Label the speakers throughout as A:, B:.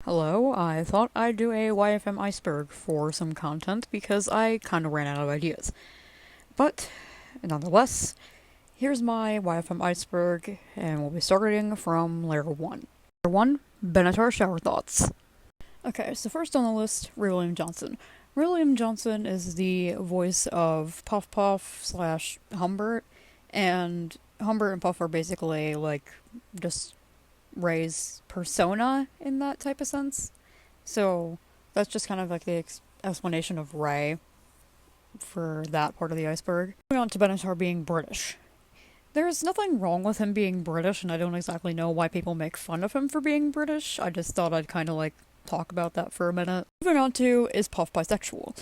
A: Hello, I thought I'd do a YFM iceberg for some content because I kind of ran out of ideas. But, nonetheless, here's my YFM iceberg, and we'll be starting from layer 1. Layer 1, Benatar shower thoughts. Okay, so first on the list, William Johnson. William Johnson is the voice of Puff Puff slash Humbert, and Humbert and Puff are basically just Ray's persona in that type of sense. So that's just kind of like the explanation of Ray for that part of the iceberg. Moving on to Benatar being British. There's nothing wrong with him being British, and I don't exactly know why people make fun of him for being British. I just thought I'd kind of talk about that for a minute. Moving on to, is Puff bisexual?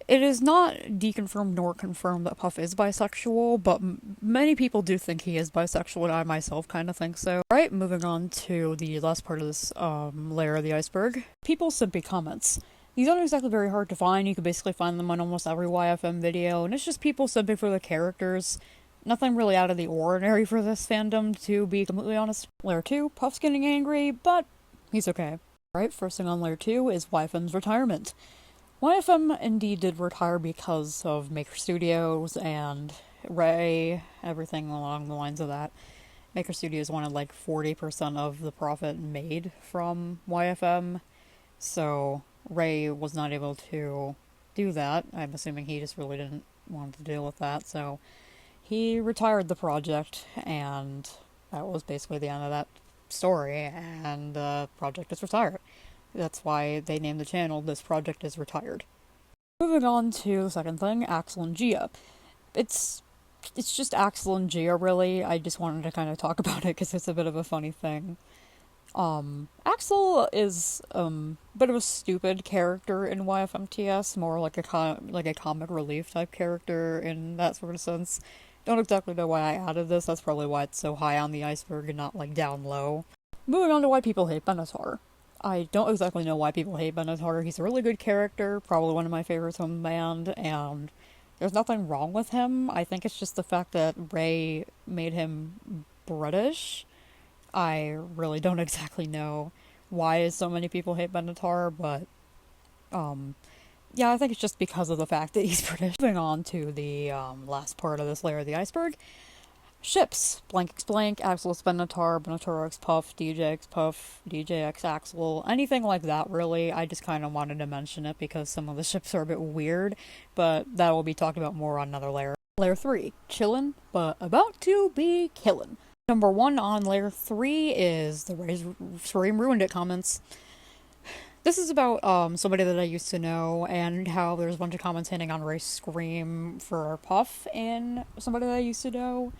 A: It is not deconfirmed nor confirmed that Puff is bisexual, but many people do think he is bisexual, and I myself kind of think so. Right, moving on to the last part of this layer of the iceberg. People's simpy comments. These aren't exactly very hard to find. You can basically find them on almost every YFM video, and it's just people simping for the characters. Nothing really out of the ordinary for this fandom, to be completely honest. Layer 2, Puff's getting angry, but he's okay. Right, first thing on layer 2 is YFM's retirement. YFM indeed did retire because of Maker Studios and Ray, everything along the lines of that. Maker Studios wanted 40% of the profit made from YFM, so Ray was not able to do that. I'm assuming he just really didn't want to deal with that, so he retired the project, and that was basically the end of that story, and the project is retired. That's why they named the channel This Project is Retired. Moving on to the second thing, Axel and Gia. It's just Axel and Gia, really. I just wanted to kind of talk about it because it's a bit of a funny thing. Axel is a bit of a stupid character in YFMTS, more like a comic relief type character in that sort of sense. Don't exactly know why I added this. That's probably why it's so high on the iceberg and not down low. Moving on to why people hate Benatar. I don't exactly know why people hate Benatar. He's a really good character, probably one of my favorites from the band, and there's nothing wrong with him. I think it's just the fact that Ray made him British. I really don't exactly know why so many people hate Benatar, but yeah, I think it's just because of the fact that he's British. Moving on to the last part of this layer of the iceberg. Ships. Blank X Blank, Axel X Benatar, Benatar X Puff, DJ X Puff, DJ X Axel, anything like that really. I just kind of wanted to mention it because some of the ships are a bit weird, but that will be talked about more on another layer. Layer 3. Chillin', but about to be killin'. Number 1 on layer 3 is the Ray's Scream Ruined It comments. This is about somebody that I used to know, and how there's a bunch of comments hitting on Ray's Scream for Puff and somebody that I used to know,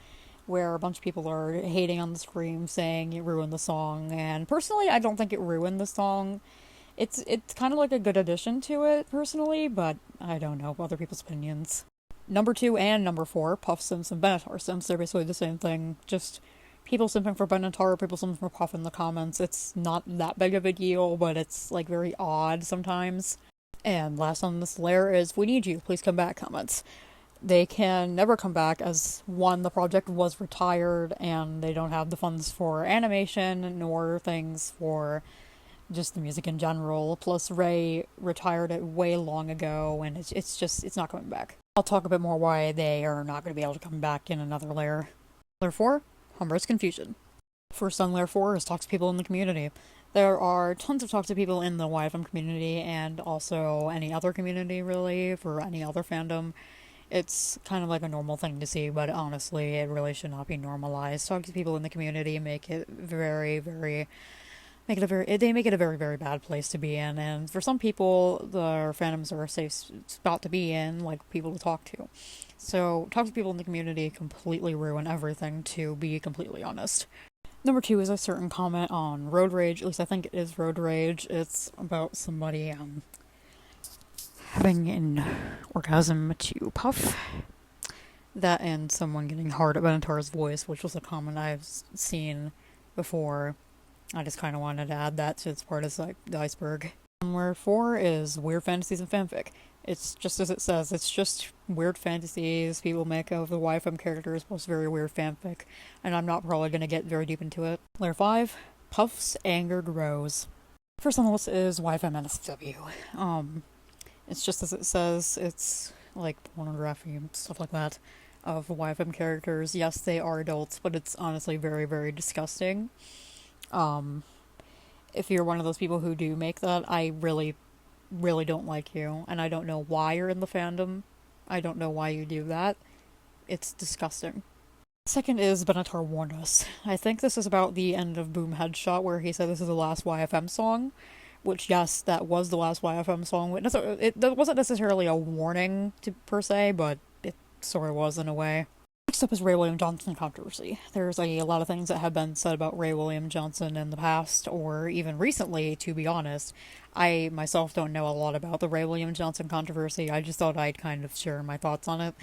A: where a bunch of people are hating on the Scream, saying it ruined the song, and personally, I don't think it ruined the song. It's kind of like a good addition to it, personally, but I don't know other people's opinions. Number 2 and number 4, Puff Sims and Benatar Sims, they're basically the same thing, just people simping for Benatar, people simping for Puff in the comments. It's not that big of a deal, but it's very odd sometimes. And last on this layer is We Need You, Please Come Back comments. They can never come back as, one, the project was retired and they don't have the funds for animation nor things for just the music in general. Plus Ray retired it way long ago, and it's not coming back. I'll talk a bit more why they are not going to be able to come back in another layer. Layer 4, Humbert's confusion. First on layer 4 is toxic people in the community. There are tons of toxic people in the YFM community and also any other community really, for any other fandom. It's kind of like a normal thing to see, but honestly, it really should not be normalized. Toxic people in the community make it very, very they make it a very, very bad place to be in, and for some people, their fandoms are a safe spot to be in, people to talk to. So, toxic people in the community completely ruin everything, to be completely honest. Number 2 is a certain comment on road rage, at least I think it is road rage. It's about somebody, having an orgasm to Puff. That and someone getting hard at Benatar's voice, which was a comment I've seen before. I just kind of wanted to add that to its part as the iceberg. Layer 4 is weird fantasies and fanfic. It's just as it says, it's just weird fantasies people make of the YFM characters plus very weird fanfic, and I'm not probably going to get very deep into it. Layer 5, Puff's angered Rose. First on the list is YFM NSW. It's just as it says, it's like pornography and stuff like that of YFM characters. Yes, they are adults, but it's honestly very, very disgusting. If you're one of those people who do make that, I really, really don't like you, and I don't know why you're in the fandom. I don't know why you do that. It's disgusting. Second is Benatar warned us. I think this is about the end of Boom Headshot, where he said this is the last YFM song. Which, yes, that was the last YFM song. It wasn't necessarily a warning per se, but it sort of was in a way. Next up is Ray William Johnson controversy. There's a lot of things that have been said about Ray William Johnson in the past, or even recently, to be honest. I myself don't know a lot about the Ray William Johnson controversy. I just thought I'd kind of share my thoughts on it.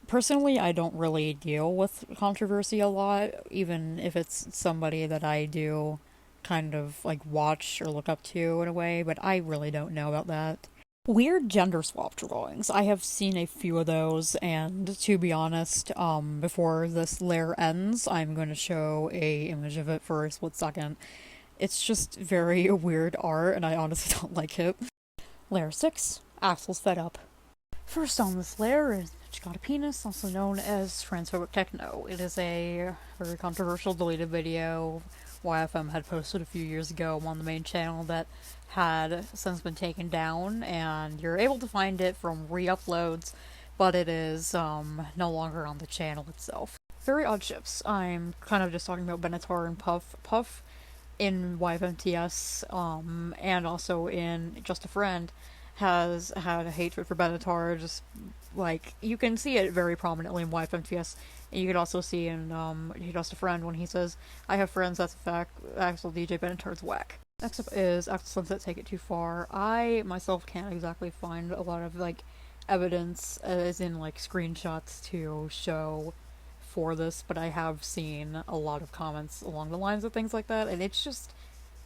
A: Personally, I don't really deal with controversy a lot, even if it's somebody that I do kind of like watch or look up to in a way, but I really don't know about that. Weird gender swap drawings. I have seen a few of those, and to be honest, before this layer ends, I'm going to show a image of it for a split second. It's just very weird art, and I honestly don't like it. Layer 6, Axel's fed up. First on this layer is Bitch Got a Penis, also known as transphobic techno. It is a very controversial deleted video YFM had posted a few years ago on the main channel that had since been taken down, and you're able to find it from re-uploads, but it is no longer on the channel itself. Very odd shifts. I'm kind of just talking about Benatar and Puff. Puff in YFMTS, and also in Just a Friend, has had a hatred for Benatar. Just like you can see it very prominently in YFMTS, and you could also see in Just a Friend when he says, "I have friends, that's a fact. Axel DJ Benatar's whack." Next up is Axel Sunset Take It Too Far. I myself can't exactly find a lot of like evidence, as in like screenshots to show for this, but I have seen a lot of comments along the lines of things like that, and it's just,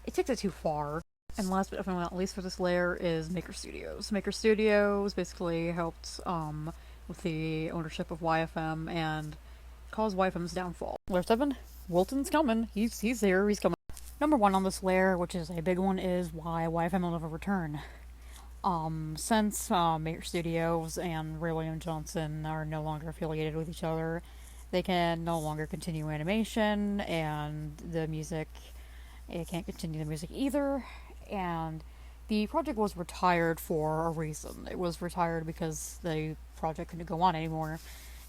A: it takes it too far. And last but definitely not least for this layer is Maker Studios. Maker Studios basically helped with the ownership of YFM and caused YFM's downfall. Layer 7, Wilton's coming. He's here, he's coming. Number 1 on this layer, which is a big one, is why YFM will never return. Since Maker Studios and Ray William Johnson are no longer affiliated with each other, they can no longer continue animation, and the music, it can't continue the music either. And the project was retired for a reason. It was retired because the project couldn't go on anymore.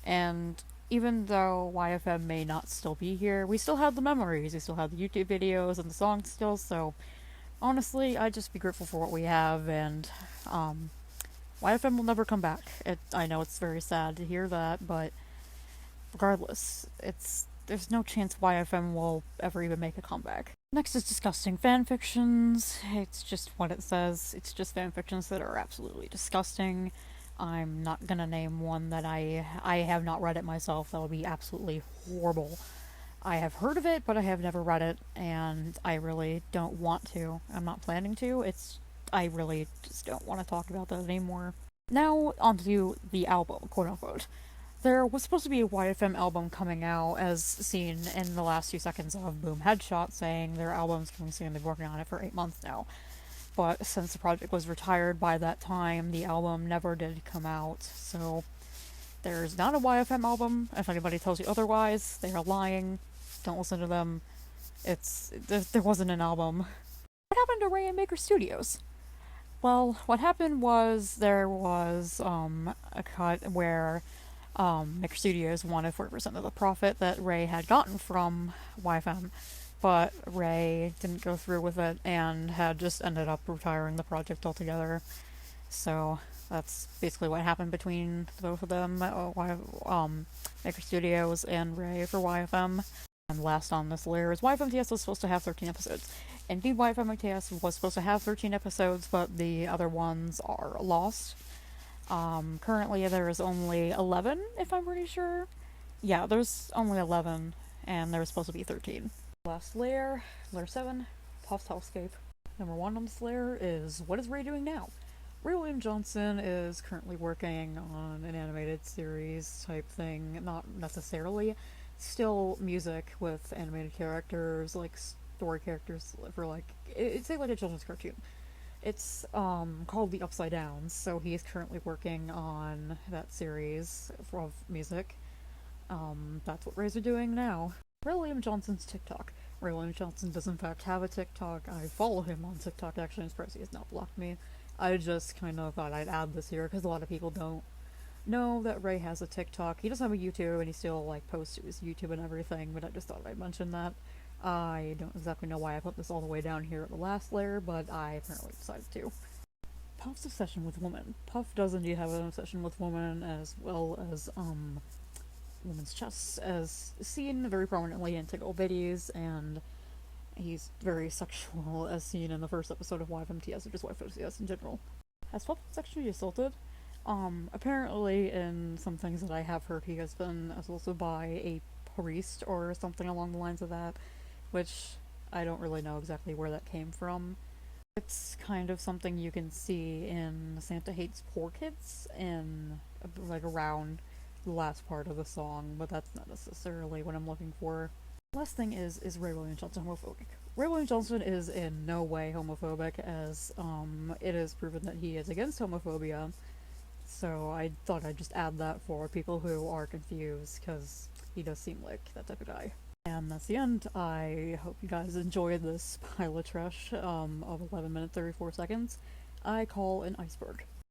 A: And even though YFM may not still be here, we still have the memories. We still have the YouTube videos and the songs still, so honestly, I'd just be grateful for what we have, and YFM will never come back. I know it's very sad to hear that, but regardless, there's no chance YFM will ever even make a comeback. Next is disgusting fanfictions. It's just what it says. It's just fanfictions that are absolutely disgusting. I'm not gonna name one that I have not read it myself. That would be absolutely horrible. I have heard of it, but I have never read it, and I really don't want to. I'm not planning to. I really just don't want to talk about that anymore. Now, onto the album, quote unquote. There was supposed to be a YFM album coming out, as seen in the last few seconds of Boom Headshot, saying their album's coming soon. They've been working on it for 8 months now. But since the project was retired by that time, the album never did come out. So there's not a YFM album. If anybody tells you otherwise, they are lying. Don't listen to them. There wasn't an album. What happened to Ray and Maker Studios? Well, what happened was there was a cut where Maker Studios wanted 40% of the profit that Ray had gotten from YFM, but Ray didn't go through with it and had just ended up retiring the project altogether. So that's basically what happened between both of them, Maker Studios and Ray for YFM. And last on this layer is YFMTS was supposed to have 13 episodes. Indeed, YFMTS was supposed to have 13 episodes, but the other ones are lost. Currently there is only 11, if I'm pretty sure. Yeah, there's only 11, and there was supposed to be 13. Last layer, layer 7, Puff's Hellscape. Number 1 on this layer is, what is Ray doing now? Ray William Johnson is currently working on an animated series type thing, not necessarily. Still music with animated characters, like story characters for like it's like a children's cartoon. It's called The Upside Downs, so he is currently working on that series of music. That's what Rays are doing now. Ray William Johnson's TikTok. Ray William Johnson does in fact have a TikTok. I follow him on TikTok actually, I'm surprised he has not blocked me. I just kind of thought I'd add this here because a lot of people don't know that Ray has a TikTok. He does have a YouTube and he still like posts to his YouTube and everything, but I just thought I'd mention that. I don't exactly know why I put this all the way down here at the last layer, but I apparently decided to. Puff's obsession with women. Puff does indeed have an obsession with women as well as women's chests, as seen very prominently in TikTok videos, and he's very sexual as seen in the first episode of YFMTS, or just YFMTS in general. Has Puff been sexually assaulted? Apparently in some things that I have heard he has been assaulted by a priest or something along the lines of that, which I don't really know exactly where that came from. It's kind of something you can see in Santa Hates Poor Kids in like around the last part of the song, but that's not necessarily what I'm looking for. Last thing is Ray William Johnson homophobic? Ray William Johnson is in no way homophobic, as it is proven that he is against homophobia. So I thought I'd just add that for people who are confused, because he does seem like that type of guy. And that's the end. I hope you guys enjoyed this pile of trash of 11 minutes 34 seconds. I call an iceberg.